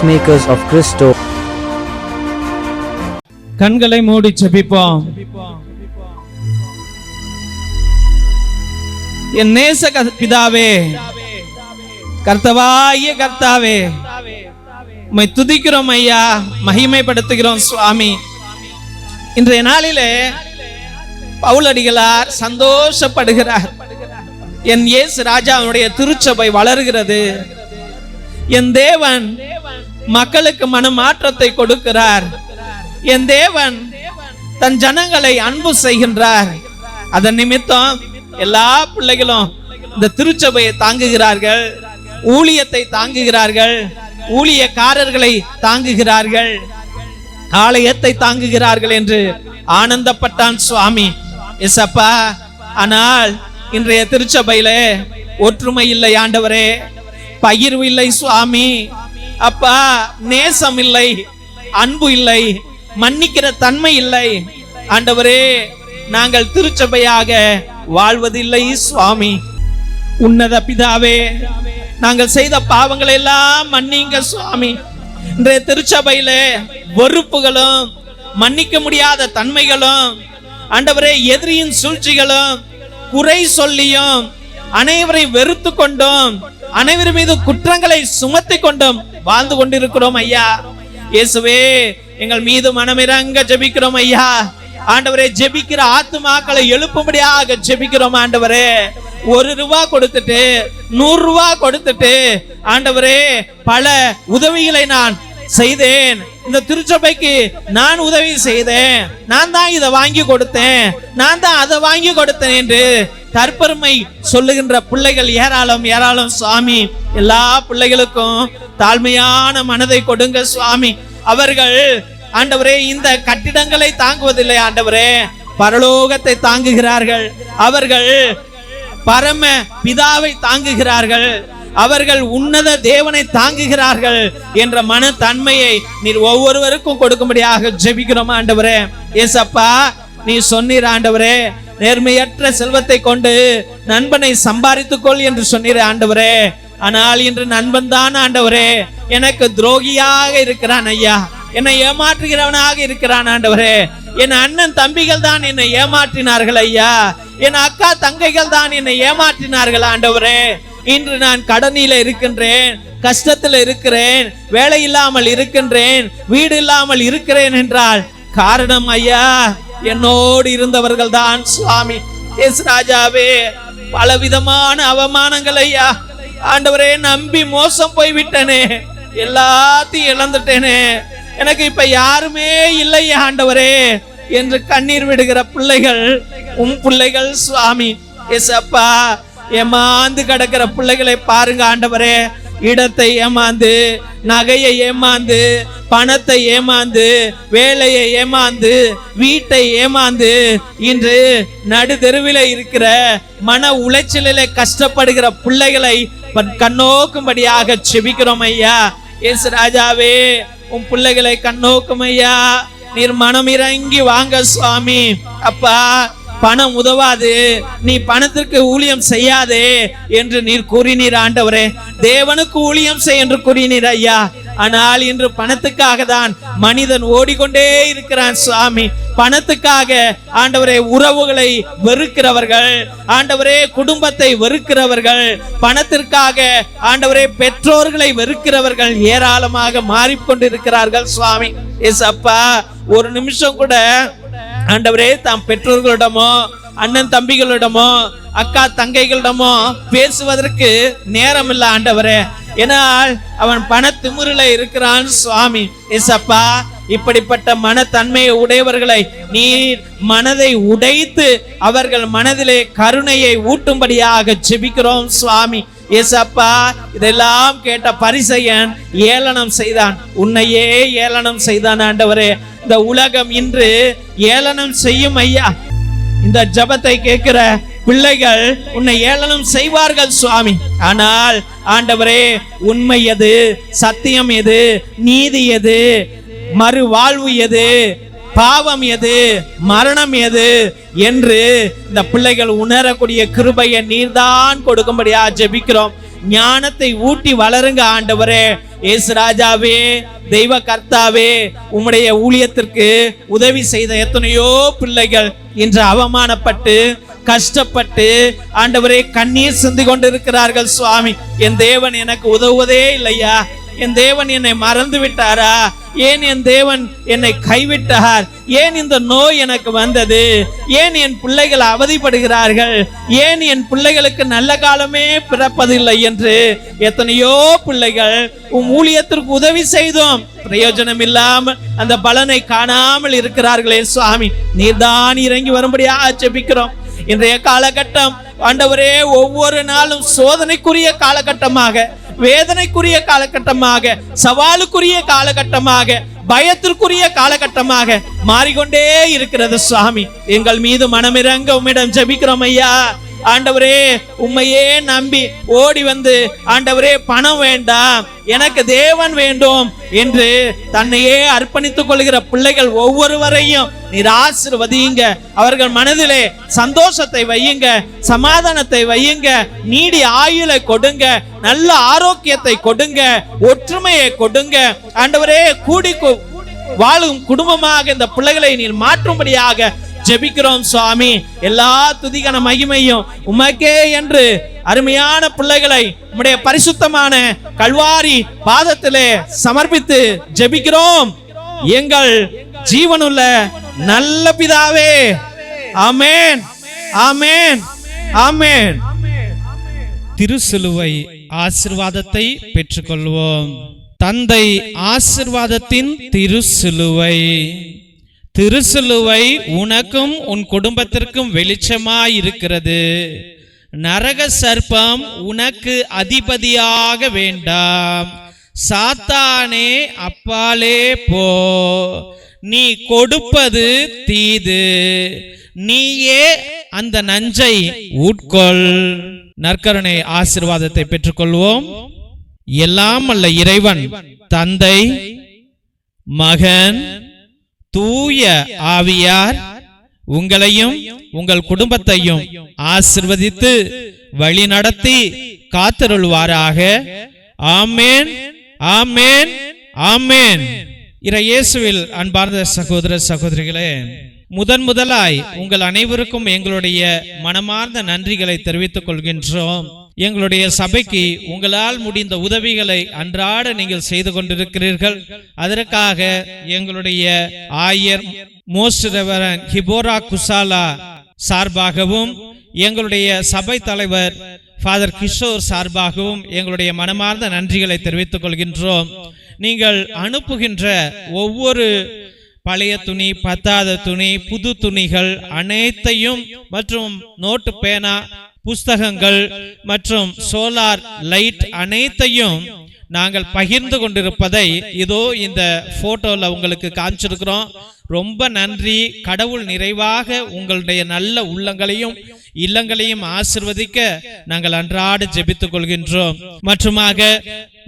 Peacemakers of Christo. கண்களை மூடி ஜெபிப்போம். என் நேச பிதாவே, கர்த்தவாகிய கர்த்தாவே, உம்மை துதிக்கிறோம் ஐயா, மகிமைப்படுத்துகிறோம் சுவாமி. இன்றைய நாளிலே பவுலடிகளார் சந்தோஷப்படுகிறார். என் இயேசு ராஜாவுடைய திருச்சபை வளர்கிறது. என் தேவன் மக்களுக்கு மனமாற்றத்தை கொடுக்கிறார். என் தேவன் தன் ஜனங்களை அன்பு செய்கின்றார். அதன் நிமித்தம் எல்லா பிள்ளைகளும் இந்த திருச்சபையை தாங்குகிறார்கள், ஊழியத்தை தாங்குகிறார்கள், ஊழியக்காரர்களை தாங்குகிறார்கள், ஆலயத்தை தாங்குகிறார்கள் என்று ஆனந்தப்பட்டான் சுவாமி. எசப்பா, ஆனால் இன்றைய திருச்சபையிலே ஒற்றுமை இல்லை ஆண்டவரே, பகிர்வு இல்லை சுவாமி. அப்பா, நேசம் இல்லை, அன்பு இல்லை, மன்னிக்கிற தன்மை இல்லை ஆண்டவரே. நாங்கள் திருச்சபையாக வாழ்வதில்லை சுவாமி. உன்னத பிதாவே, நாங்கள் செய்த பாவங்களை எல்லாம் மன்னிங்க சுவாமி. இன்றைய திருச்சபையில வெறுப்புகளும் மன்னிக்க முடியாத தன்மைகளும் ஆண்டவரே, எதிரியின் சூழ்ச்சிகளும் குறை சொல்லியும் அனைவரை வெறுத்து கொண்டும் அனைவர் மீது குற்றங்களை சுமத்தி கொண்டும் வாழ்ந்து கொண்டிருக்கிறோம் ஐயா. இயேசுவே, எங்கள் மீது மனமிரங்க ஜெபிக்கிறோம் ஐயா. ஆண்டவரே, ஜெபிக்கிற ஆத்துமாக்களை எழுப்பும்படியாக ஜெபிக்கிறோம் ஆண்டவரே. 1 ரூபா கொடுத்துட்டு 100 ரூபா கொடுத்துட்டு ஆண்டவரே, பல உதவிகளை நான் செய்தேன். இந்த திருச்சபைக்கு நான் உதவி செய்தேன், நான் தான் இதை வாங்கி கொடுத்தேன், நான் தான் அதை வாங்கி கொடுத்தேன் என்று தற்பெருமை சொல்லுகின்ற பிள்ளைகள் ஏராளம் ஏராளம் சுவாமி. எல்லா பிள்ளைகளுக்கும் தாழ்மையான மனதை கொடுங்க சுவாமி. அவர்கள் ஆண்டவரே இந்த கட்டிடங்களை தாங்குவதில்லை ஆண்டவரே, பரலோகத்தை தாங்குகிறார்கள். அவர்கள் பரம பிதாவை தாங்குகிறார்கள். அவர்கள் உன்னத தேவனை தாங்குகிறார்கள் என்ற மனத்தன்மையை நீர் ஒவ்வொருவருக்கும் கொடுக்கும்படியாக ஜெபிக்கிறோம் ஆண்டவரே. ஏசப்பா, நீ சொன்னீர் ஆண்டவரே, நேர்மையற்ற செல்வத்தை கொண்டு நண்பனை சம்பாதித்துக்கொள் என்று சொன்னீர் ஆண்டவரே. ஆனால் இன்று நண்பன் தான் ஆண்டவரே எனக்கு துரோகியாக இருக்கிறான் ஐயா, என்னை ஏமாற்றுகிறவனாக இருக்கிறான் ஆண்டவரே. என் அண்ணன் தம்பிகள் தான் என்னை ஏமாற்றினார்கள் ஐயா, என் அக்கா தங்கைகள் தான் என்னை ஏமாற்றினார்கள் ஆண்டவரே. இன்று நான் கடனில இருக்கின்றேன், கஷ்டத்தில் இருக்கிறேன், வேலை இல்லாமல் இருக்கின்றேன், வீடு இல்லாமல் இருக்கிறேன் என்றால் காரணம் ஐயா என்னோடு இருந்தவர்கள் தான் சுவாமி. எஸ் ராஜாவே, பலவிதமான அவமானங்கள் ஐயா ஆண்டவரே, நம்பி மோசம் போய்விட்டனே, எல்லாத்தையும் இழந்துட்டேனே, எனக்கு இப்ப யாருமே இல்லை ஆண்டவரே என்று கண்ணீர் விடுகிற பிள்ளைகள் உம் பிள்ளைகள் சுவாமி. ஏசப்பா, ஏமாந்து கிடக்கிற பிள்ளைகளை பாருங்க ஆண்டவரே. இடத்தை ஏமாந்து, நகையை ஏமாந்து, பணத்தை ஏமாந்து, வேலையை ஏமாந்து, வீட்டை ஏமாந்து இன்று நடு தெருவில இருக்கிற மன உளைச்சலிலே கஷ்டப்படுகிற பிள்ளைகளை கண்ணோக்கும்படியாக செபிக்கிறோம் ஐயா. இயேசு ராஜாவே, உன் பிள்ளைகளை கண்ணோக்கும் ஐயா. நீர் மனம் இறங்கி வாங்க சுவாமி. அப்பா, பணம் உதவாது, நீ பணத்திற்கு ஊழியம் செய்யாதே என்று நீர் கூறினீர் ஆண்டவரே. தேவனுக்கு ஊழியம் செய் என்று கூறினீர் ஐயா. ஆனால் இன்று பணத்துக்காக தான் மனிதன் ஓடிக்கொண்டே இருக்கிறான் சுவாமி. பணத்துக்காக ஆண்டவரே உறவுகளை வெறுக்கிறவர்கள், ஆண்டவரே குடும்பத்தை வெறுக்கிறவர்கள், பணத்திற்காக ஆண்டவரே பெற்றோர்களை வெறுக்கிறவர்கள் ஏராளமாக மாறிக்கொண்டிருக்கிறார்கள் சுவாமி. ஏசப்பா, ஒரு நிமிஷம் கூட ஆண்டவரே தாம் பெற்றோர்களிடமோ அண்ணன் தம்பிகளிடமோ அக்கா தங்கைகளிடமோ பேசுவதற்கு நேரம் இல்லை ஆண்டவரே. ஏனால் அவன் பண திமிரில இருக்கிறான் சுவாமி. ஏசப்பா, இப்படிப்பட்ட மனத்தன்மையை உடையவர்களை நீர் மனதை உடைத்து அவர்கள் மனதிலே கருணையை ஊட்டும்படியாக ஜெபிக்கிறோம் சுவாமி. ஏசப்பா, இதெல்லாம் கேட்ட பரிசையன் ஏளனம் செய்தான், உன்னையே ஏளனம் செய்தான் ஆண்டவரே. இந்த உலகம் இன்று ஏளனம் செய்யும் ஐயா. இந்த ஜபத்தை கேட்கிற பிள்ளைகள் உன்னை ஏளனம் செய்வார்கள் சுவாமி. ஆனால் ஆண்டவரே, உண்மை எது, சத்தியம் எது, நீதி எது, மறு வாழ்வு எது, பாவம் எது, மரணம் எது என்று இந்த பிள்ளைகள் உணரக்கூடிய கிருபையை நீர்தான் கொடுக்கும்படியா ஜெபிக்கிறோம். ஞானத்தை ஊட்டி வளருங்க ஆண்டவரே. இயேசு ராஜாவே, தெய்வ கர்த்தாவே, உம்முடைய ஊழியத்திற்கு உதவி செய்த எத்தனையோ பிள்ளைகள் இன்று அவமானப்பட்டு கஷ்டப்பட்டு ஆண்டவரே கண்ணீர் சிந்தி கொண்டிருக்கிறார்கள் சுவாமி. என் தேவன் எனக்கு உதவுவதே இல்லையா? என் தேவன் என்னை மறந்து விட்டாரா? ஏன் என் தேவன் என்னை கைவிட்டார்? ஏன் இந்த நோய் எனக்கு வந்தது? ஏன் என் பிள்ளைகள் அவதிப்படுகிறார்கள்? ஏன் என் பிள்ளைகளுக்கு நல்ல காலமே பிறப்பதில்லை என்று எத்தனையோ பிள்ளைகள் உம் ஊழியத்திற்கு உதவி செய்தோம், பிரயோஜனம் இல்லாமல் அந்த பலனை காணாமல் இருக்கிறார்களே சுவாமி. நீர்தான் இறங்கி வரும்படியாக ஜெபிக்கிறோம். இன்றைய காலகட்டம் ஆண்டவரே ஒவ்வொரு நாளும் சோதனைக்குரிய காலகட்டமாக, வேதனைக்குரிய காலகட்டமாக, சவாலுக்குரிய காலகட்டமாக, பயத்திற்குரிய காலகட்டமாக மாறிக்கொண்டே இருக்கிறது சுவாமி. எங்கள் மீது மனமிறங்க உம்மிடம் ஜெபிக்கிறோம் ஐயா. ஆண்டவரே, உம்மையே நம்பி ஓடி வந்து ஆண்டவரே பணம் வேண்டாம், எனக்கு தேவன் வேண்டும் என்று தன்னையே அர்ப்பணித்துக் கொள்கிற பிள்ளைகள் ஒவ்வொருவரையும் நீர் ஆசீர்வதியுங்க. அவர்கள் மனதிலே சந்தோஷத்தை வையுங்க, சமாதானத்தை வையுங்க, நீடி ஆயுளை கொடுங்க, நல்ல ஆரோக்கியத்தை கொடுங்க, ஒற்றுமையை கொடுங்க. ஆண்டவரே, கூடி வாழும் குடும்பமாக இந்த பிள்ளைகளை நீர் மாற்றும்படியாக ஜெபிக்கிறோம் சுவாமி. எல்லா துதிகன மகிமையும் உமக்கே என்று அருமையான பிள்ளைகளை உம்முடைய பரிசுத்தமான கல்வாரி பாதத்திலே சமர்ப்பித்து ஜெபிக்கிறோம் எங்கள் ஜீவனுள்ள நல்ல பிதாவே. ஆமென், ஆமென், ஆமென். திருசிலுவை ஆசீர்வாதத்தை பெற்றுக்கொள்வோம். தந்தை ஆசீர்வாதத்தின் திருசிலுவை. திருசிலுவை உனக்கும் உன் குடும்பத்திற்கும் வெளிச்சமாயிருக்கிறது. நரக சர்ப்பம் உனக்கு அதிபதியாக வேண்டாம். சாத்தானே அப்பாலே போ. நீ கொடுப்பது தீது, நீயே அந்த நஞ்சை உட்கொள். நற்கருணை ஆசீர்வாதத்தை பெற்றுக்கொள்வோம். எல்லாம் அல்ல இறைவன் தந்தை, மகன், தூய ஆவியார் உங்களையும் உங்கள் குடும்பத்தையும் ஆசீர்வதித்து வழி நடத்தி காத்தருள்வாராக. ஆமென், ஆமென், ஆமென். இயேசுவில் அன்பார்ந்த சகோதர சகோதரிகளே, முதலாய் உங்கள் அனைவருக்கும் எங்களுடைய மனமார்ந்த நன்றிகளை தெரிவித்துக் கொள்கின்றோம். எங்களுடைய சபைக்கு உங்களால் முடிந்த உதவிகளை அன்றாட நீங்கள் செய்து கொண்டிருக்கிறீர்கள். அதற்காக எங்களுடைய ஆயர் மோஸ்ட் ரெவரண்ட் ஹிபோரா குசாலா சார்பாகவும், எங்களுடைய சபை தலைவர் ஃபாதர் கிஷோர் சார்பாகவும் எங்களுடைய மனமார்ந்த நன்றிகளை தெரிவித்துக் கொள்கின்றோம். நீங்கள் அனுப்புகின்ற ஒவ்வொரு பழைய துணி, பத்தாத துணி, புது துணிகள் அனைத்தையும் மற்றும் நோட்டு, பேனா, புஸ்தகங்கள் மற்றும் சோலார் லைட் அனைத்தையும் நாங்கள் பகிர்ந்து கொண்டிருப்பதை இதோ இந்த போட்டோல உங்களுக்கு காமிச்சிருக்கிறோம். ரொம்ப நன்றி. கடவுள் நிறைவாக உங்களுடைய நல்ல உள்ளங்களையும் இல்லங்களையும் ஆசிர்வதிக்க நாங்கள் அன்றாட ஜெபித்துக் கொள்கின்றோம். மற்றுமாக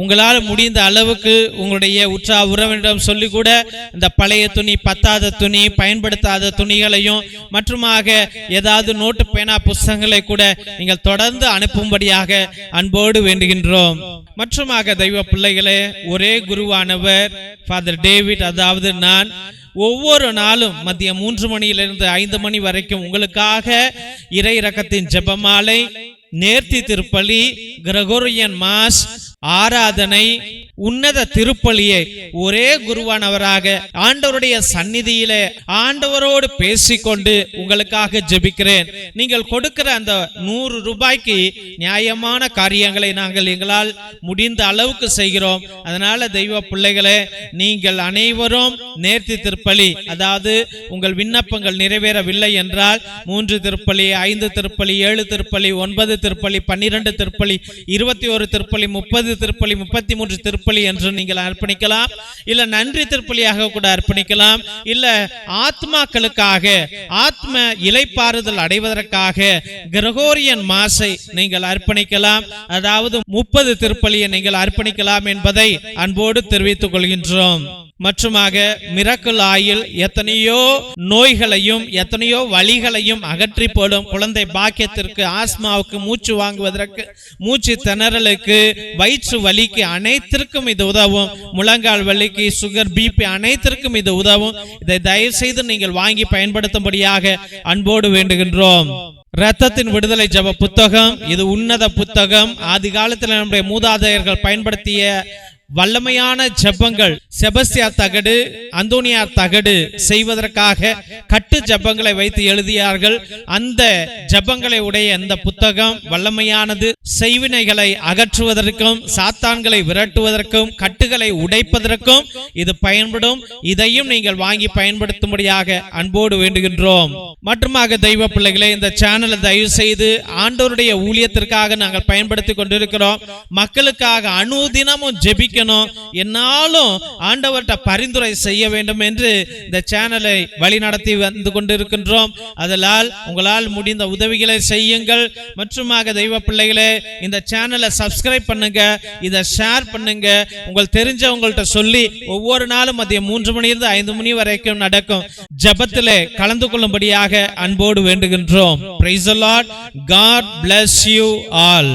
உங்களால் முடிந்த அளவுக்கு உங்களுடைய உற்றா உறவினரிடம் சொல்லி கூட இந்த பழைய துணி, பத்தாத துணி, பயன்படுத்தாத துணிகளையும் மற்றுமாக ஏதாவது நோட்டு, பேனா, புஸ்தகங்களை கூட நீங்கள் தொடர்ந்து அனுப்பும்படியாக அன்போடு வேண்டுகின்றோம். மற்றுமாக தெய்வ பிள்ளைகளே, ஒரே குருவானவர் ஃபாதர் டேவிட், அதாவது நான் ஒவ்வொரு நாளும் மதியம் 3 மணியிலிருந்து 5 மணி வரைக்கும் உங்களுக்காக இறை இரக்கத்தின் ஜெபமாலை, நேர்த்தி திருப்பலி, கிரகோரியன் மாஸ், ஆராதனை, உன்னத திருப்பலியை ஒரே குருவானவராக ஆண்டவருடைய சந்நிதியிலே ஆண்டவரோடு பேசிக்கொண்டு உங்களுக்காக ஜெபிக்கிறேன். நீங்கள் கொடுக்கிற அந்த 100 ரூபாய்க்கு நியாயமான காரியங்களை நாங்கள் எங்களால் முடிந்த அளவுக்கு செய்கிறோம். அதனால தெய்வ பிள்ளைகளே, நீங்கள் அனைவரும் நேர்த்தி திருப்பலி, அதாவது உங்கள் விண்ணப்பங்கள் நிறைவேறவில்லை என்றால் 3 திருப்பலி, 5 திருப்பலி, 7 திருப்பலி, 9 திருப்பலி, 12 திருப்பலி, 21 திருப்பலி, 30 திருப்பலி, 33 திருப்பலி என்று நீங்கள் அர்ப்பணிக்கலாம். இல்ல நன்றி திருப்பலியாக கூட அர்ப்பணிக்கலாம். இல்ல ஆத்மாக்களுக்காக, ஆத்ம இளைப்பாறுதல் அடைவதற்காக கிரகோரியன் மாசை நீங்கள் அர்ப்பணிக்கலாம். அதாவது 30 திருப்பலியை நீங்கள் அர்ப்பணிக்கலாம் என்பதை அன்போடு தெரிவித்துக் கொள்கின்றோம். மற்றுமாக மிரக்கல் ஆயில் எத்தனையோ நோய்களையும் எத்தனையோ வலிகளையும் அகற்றி போடும். குழந்தை பாக்கியத்திற்கு, ஆஸ்மாவுக்கு, மூச்சு வாங்குவதற்கு, மூச்சு திணறலுக்கு, வயிற்று வலிக்கு அனைத்திற்கும் இது உதவும். முழங்கால் வலிக்கு, சுகர், பிபி அனைத்திற்கும் இது உதவும். இதை தயவு செய்து நீங்கள் வாங்கி பயன்படுத்தும்படியாக அன்போடு வேண்டுகின்றோம். இரத்தத்தின் விடுதலை ஜெப புத்தகம் இது உன்னத புத்தகம். ஆதி காலத்தில் நம்முடைய மூதாதையர்கள் பயன்படுத்திய வல்லமையான ஜெபங்கள், செபஸ்தியார் தகடு, அந்தோனியார் தகடு செய்வதற்காக கட்டு ஜெபங்களை வைத்து எழுதியார்கள். அந்த ஜெபங்களை உடைய இந்த புத்தகம் வல்லமையானது. செய்வினைகளை அகற்றுவதற்கும், சாத்தான்களை விரட்டுவதற்கும், கட்டுகளை உடைப்பதற்கும் இது பயன்படும். இதையும் நீங்கள் வாங்கி பயன்படுத்தும்படியாக அன்போடு வேண்டுகின்றோம். மற்றுமாக தெய்வ பிள்ளைகளே, இந்த சேனலை தயவு செய்து ஆண்டவருடைய ஊழியத்திற்காக நாங்கள் பயன்படுத்தி கொண்டிருக்கிறோம். மக்களுக்காக அனுதினமும் ஜெபிக்க என்னாலும் ஆண்டவர்கிட்ட பரிந்துரை செய்ய வேண்டும் என்று இந்த சேனலை வழிநடத்தி வந்து கொண்டிருக்கின்றோம். அதனால் உங்களால் முடிந்த உதவிகளை செய்யுங்கள். மற்றுமாக தெய்வ பிள்ளைகளே, இந்த சேனலை சப்ஸ்கிரைப் பண்ணுங்க, இதை ஷேர் பண்ணுங்க. உங்கள் தெரிஞ்சவங்கள்ட்ட சொல்லி ஒவ்வொரு நாளும் மதியம் 3 மணியிலிருந்து 5 மணி வரைக்கும் நடக்கும் ஜெபத்திலே கலந்து கொள்ளும்படியாக அன்போடு வேண்டுகின்றோம். Praise the Lord. God bless you all.